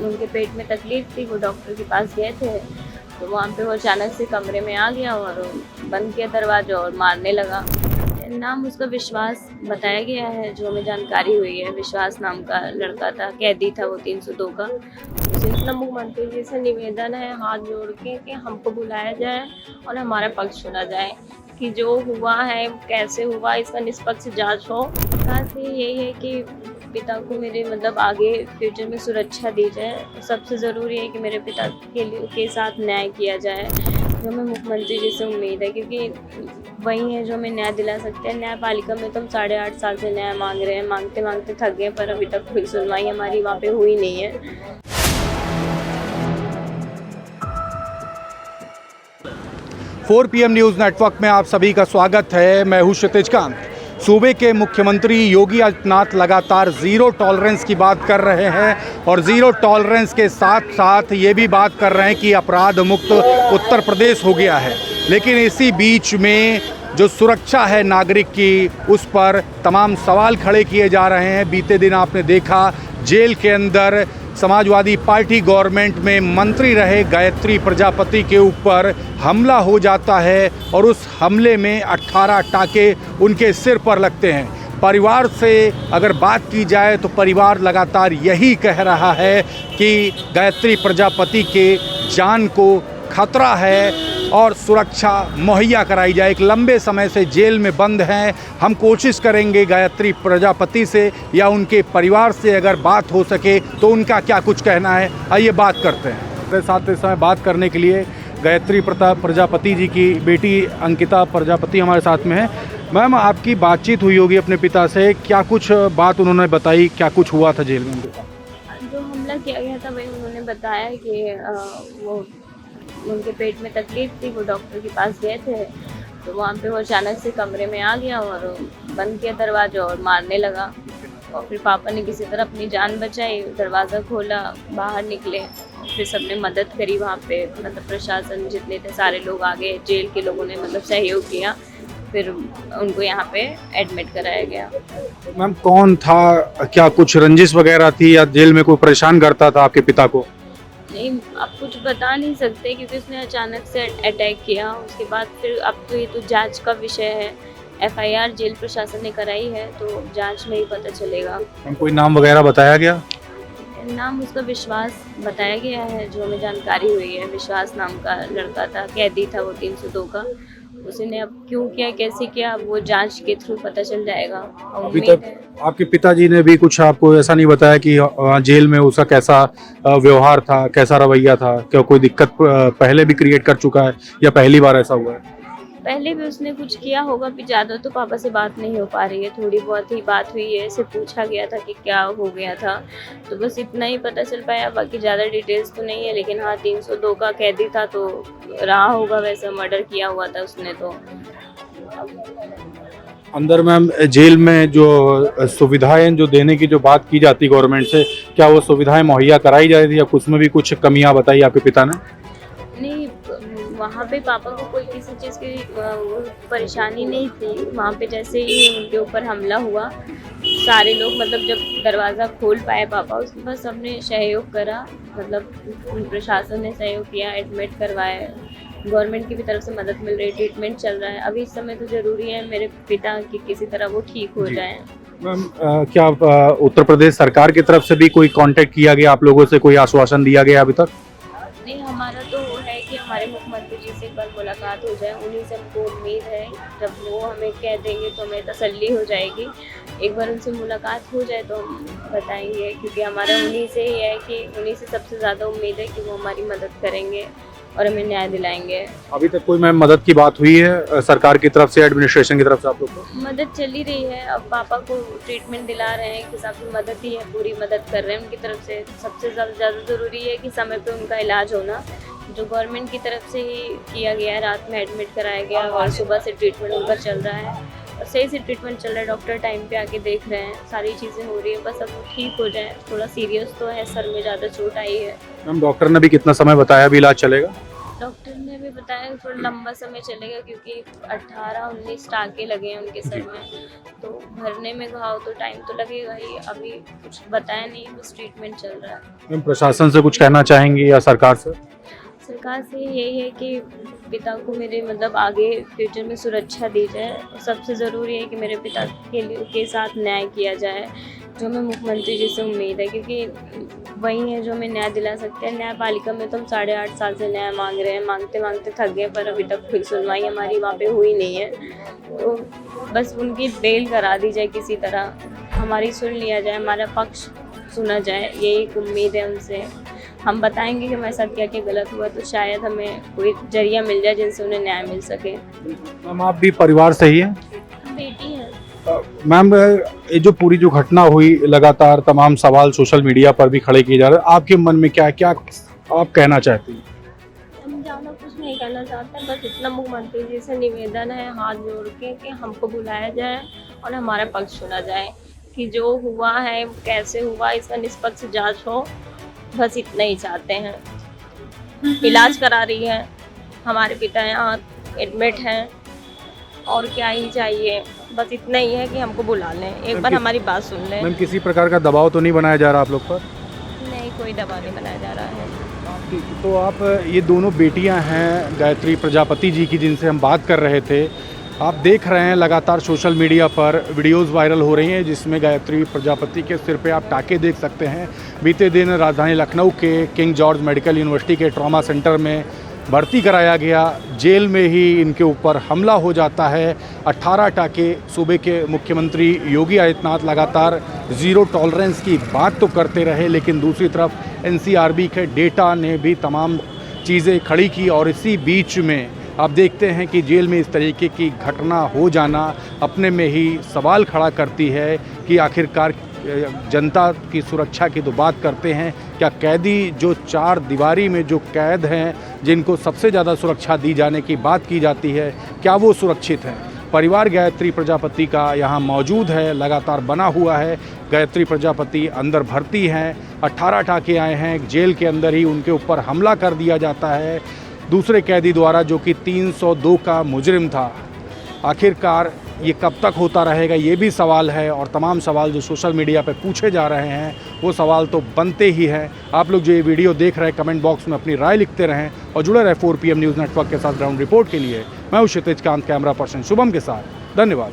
उनके पेट में तकलीफ थी, वो डॉक्टर के पास गए थे, तो वहाँ पे वो अचानक से कमरे में आ गया और बंद किया दरवाज़ा और मारने लगा। नाम उसका विश्वास बताया गया है, जो हमें जानकारी हुई है। विश्वास नाम का लड़का था, कैदी था वो 302 का। सिलसिला मुख्यमंत्री जी से निवेदन है हाथ जोड़ के कि हमको बुलाया जाए और हमारा पक्ष सुना जाए कि जो हुआ है कैसे हुआ, इसका निष्पक्ष जांच हो। खास यही है कि पिता को मेरे मतलब आगे फ्यूचर में सुरक्षा दी जाए। सबसे ज़रूरी है कि मेरे पिता के साथ न्याय किया जाए, जो हमें मुख्यमंत्री जी से उम्मीद है, क्योंकि वही है जो हमें न्याय दिला सकते हैं। न्यायपालिका में तो हम 8.5 साल से न्याय मांग रहे हैं, मांगते मांगते थक गए, पर अभी तक कोई सुनवाई हमारी वहाँ पे हुई नहीं है। 4 PM न्यूज़ नेटवर्क में आप सभी का स्वागत है। मैं हूं क्षितिज कांत। सूबे के मुख्यमंत्री योगी आदित्यनाथ लगातार ज़ीरो टॉलरेंस की बात कर रहे हैं और ज़ीरो टॉलरेंस के साथ साथ ये भी बात कर रहे हैं कि अपराध मुक्त उत्तर प्रदेश हो गया है। लेकिन इसी बीच में जो सुरक्षा है नागरिक की, उस पर तमाम सवाल खड़े किए जा रहे हैं। बीते दिन आपने देखा जेल के अंदर समाजवादी पार्टी गवर्नमेंट में मंत्री रहे गायत्री प्रजापति के ऊपर हमला हो जाता है और उस हमले में 18 टाके उनके सिर पर लगते हैं। परिवार से अगर बात की जाए तो परिवार लगातार यही कह रहा है कि गायत्री प्रजापति के जान को खतरा है और सुरक्षा मुहैया कराई जाए। एक लंबे समय से जेल में बंद हैं। हम कोशिश करेंगे गायत्री प्रजापति से या उनके परिवार से अगर बात हो सके तो उनका क्या कुछ कहना है, आइए बात करते हैं। मेरे साथ इस समय बात करने के लिए गायत्री प्रजापति जी की बेटी अंकिता प्रजापति हमारे साथ में है। मैम, आपकी बातचीत हुई होगी अपने पिता से, क्या कुछ बात उन्होंने बताई, क्या कुछ हुआ था जेल में उनके साथ? जो हमला किया गया था वही उन्होंने बताया कि वो उनके पेट में तकलीफ थी, वो डॉक्टर के पास गए थे, तो वहाँ पे वो अचानक से कमरे में आ गया और बंद किया दरवाज़ा और मारने लगा। और फिर पापा ने किसी तरह अपनी जान बचाई, दरवाज़ा खोला, बाहर निकले, फिर सबने मदद करी वहाँ पे, मतलब प्रशासन जितने थे सारे लोग आ गए, जेल के लोगों ने मतलब सहयोग किया, फिर उनको यहाँ पे एडमिट कराया गया। मैम, कौन था, क्या कुछ रंजिश वगैरह थी या जेल में कोई परेशान करता था आपके पिता को? नहीं, आप कुछ बता नहीं सकते क्योंकि उसने अचानक से अटैक किया। उसके बाद फिर अब तो ये तो जांच का विषय है। FIR जेल प्रशासन ने कराई है, तो जांच में ही पता चलेगा। कोई नाम वगैरह बताया गया? नाम उसका विश्वास बताया गया है, जो हमें जानकारी हुई है। विश्वास नाम का लड़का था, कैदी था वो 302 का। उसने अब क्यों किया, कैसे किया, वो जांच के थ्रू पता चल जाएगा। अभी तक आपके पिताजी ने भी कुछ आपको ऐसा नहीं बताया कि जेल में उसका कैसा व्यवहार था, कैसा रवैया था? क्या कोई दिक्कत पहले भी क्रिएट कर चुका है या पहली बार ऐसा हुआ है? पहले भी उसने कुछ किया होगा, भी ज़्यादा तो पापा से बात नहीं हो पा रही है, थोड़ी बहुत ही बात हुई है। इसे पूछा गया था कि क्या हो गया था, तो बस इतना ही पता चल पाया, बाकी ज़्यादा डिटेल्स तो नहीं है। लेकिन हाँ, 302 का कैदी था तो रहा होगा, वैसा मर्डर किया हुआ था उसने तो। अंदर मैम जेल में जो सुविधाएं जो देने की जो बात की जाती गवर्नमेंट से, क्या वो सुविधाएं मुहैया कराई जा रही थी या कुछ में भी कुछ कमियां बताई आपके पिता ने? नहीं, वहाँ पे पापा को कोई किसी चीज़ की परेशानी नहीं थी। वहाँ पे जैसे ही उनके ऊपर हमला हुआ, सारे लोग मतलब जब दरवाज़ा खोल पाए पापा, उसके बाद सबने सहयोग करा, मतलब प्रशासन ने सहयोग किया, एडमिट करवाए, गवर्नमेंट की भी तरफ से मदद मिल रही, ट्रीटमेंट चल रहा है। अभी इस समय तो ज़रूरी है मेरे पिता की किसी तरह वो ठीक हो जाए। मैम, क्या उत्तर प्रदेश सरकार की तरफ से भी कोई कांटेक्ट किया गया आप लोगों से, कोई आश्वासन दिया गया अभी तक? नहीं, हमारा तो वो है कि हमारे मुख्यमंत्री जी से एक बार मुलाकात हो जाए, उन्हीं से हमको उम्मीद है। जब वो हमें कह देंगे तो हमें तसल्ली हो जाएगी। एक बार उनसे मुलाकात हो जाए तो हम बताएंगे, क्योंकि हमारा उन्हीं से ही है कि उन्हीं से सबसे ज़्यादा उम्मीद है कि वो हमारी मदद करेंगे और हमें न्याय दिलाएंगे। अभी तक कोई मैम मदद की बात हुई है सरकार की तरफ से, एडमिनिस्ट्रेशन की तरफ से आप लोग को? मदद चल ही रही है। अब पापा को ट्रीटमेंट दिला रहे हैं, एक हिसाब से मदद ही है, पूरी मदद कर रहे हैं उनकी तरफ से। सबसे ज़्यादा ज़रूरी है कि समय पे उनका इलाज होना, जो गवर्नमेंट की तरफ से ही किया गया है। रात में एडमिट कराया गया और सुबह से ट्रीटमेंट उनका चल रहा है और सही से ट्रीटमेंट चल रहा है। डॉक्टर टाइम पे आके देख रहे हैं, सारी चीज़ें हो रही है, बस अब वो ठीक हो जाए। थोड़ा सीरियस तो है, सर में ज़्यादा चोट आई है। मैम, डॉक्टर ने भी कितना समय बताया अभी इलाज चलेगा? डॉक्टर ने भी बताया थोड़ा लंबा समय चलेगा क्योंकि 18-19 टाँके लगे हैं उनके सर में, तो भरने में घाव तो टाइम तो लगेगा ही। अभी कुछ बताया नहीं, बस ट्रीटमेंट चल रहा है। मैम प्रशासन से कुछ कहना चाहेंगी या सरकार से? सरकार से यही है कि पिता को मेरे मतलब आगे फ्यूचर में सुरक्षा दी जाए, और सबसे ज़रूरी है कि मेरे पिता के साथ न्याय किया जाए, जो हमें मुख्यमंत्री जी से उम्मीद है, क्योंकि वही है जो हमें न्याय दिला सकते हैं। न्यायपालिका में तो हम 8.5 साल से न्याय मांग रहे हैं, मांगते मांगते थक गए, पर अभी तक कोई सुनवाई हमारी वहाँ पे हुई नहीं है। तो बस उनकी बेल करा दी जाए, किसी तरह हमारी सुन लिया जाए, हमारा पक्ष सुना जाए, यही एक उम्मीद है उनसे। हम बताएंगे कि हमारे साथ क्या क्या गलत हुआ, तो शायद हमें कोई जरिया मिल जाए जिनसे उन्हें न्याय मिल सके। मैम आप भी परिवार से ही हैं? बेटी है। मैम ये जो पूरी जो घटना हुई, लगातार तमाम सवाल सोशल मीडिया पर भी खड़े किए जा रहे हैं, आपके मन में क्या क्या आप कहना चाहती हैं? हम ज़्यादा कुछ नहीं कहना चाहते, बस इतना मुख्यमंत्री जी से निवेदन है हाथ जोड़ के कि हमको बुलाया जाए और हमारा पक्ष सुना जाए कि जो हुआ है कैसे हुआ, इसका निष्पक्ष जांच हो, बस इतना ही चाहते हैं। इलाज करा रही है, हमारे पिता यहाँ एडमिट हैं, और क्या ही चाहिए, बस इतना ही है कि हमको बुला लें, एक बार हमारी बात सुन लें। मैम किसी प्रकार का दबाव तो नहीं बनाया जा रहा आप लोग पर? नहीं, कोई दबाव नहीं बनाया जा रहा है। तो आप ये दोनों बेटियां हैं गायत्री प्रजापति जी की, जिनसे हम बात कर रहे थे, आप देख रहे हैं लगातार सोशल मीडिया पर वीडियोस वायरल हो रही हैं जिसमें गायत्री प्रजापति के सिर पे आप टाके देख सकते हैं। बीते दिन राजधानी लखनऊ के किंग जॉर्ज मेडिकल यूनिवर्सिटी के ट्रॉमा सेंटर में भर्ती कराया गया, जेल में ही इनके ऊपर हमला हो जाता है। 18 टाके। सूबे के मुख्यमंत्री योगी आदित्यनाथ लगातार ज़ीरो टॉलरेंस की बात तो करते रहे, लेकिन दूसरी तरफ एनसीआरबी के डेटा ने भी तमाम चीज़ें खड़ी की, और इसी बीच में आप देखते हैं कि जेल में इस तरीके की घटना हो जाना अपने में ही सवाल खड़ा करती है कि आखिरकार जनता की सुरक्षा की तो बात करते हैं, क्या कैदी जो 4 दीवारी में जो कैद हैं, जिनको सबसे ज़्यादा सुरक्षा दी जाने की बात की जाती है, क्या वो सुरक्षित हैं? परिवार गायत्री प्रजापति का यहाँ मौजूद है, लगातार बना हुआ है। गायत्री प्रजापति अंदर भर्ती हैं, 18 टाके आए हैं, जेल के अंदर ही उनके ऊपर हमला कर दिया जाता है दूसरे कैदी द्वारा, जो कि 302 का मुजरिम था। आखिरकार ये कब तक होता रहेगा, ये भी सवाल है, और तमाम सवाल जो सोशल मीडिया पे पूछे जा रहे हैं वो सवाल तो बनते ही हैं। आप लोग जो ये वीडियो देख रहे हैं, कमेंट बॉक्स में अपनी राय लिखते रहें और जुड़े रहे 4 PM न्यूज़ नेटवर्क के साथ। ग्राउंड रिपोर्ट के लिए मैं हूं क्षितिज कांत, कैमरा पर्सन शुभम के साथ। धन्यवाद।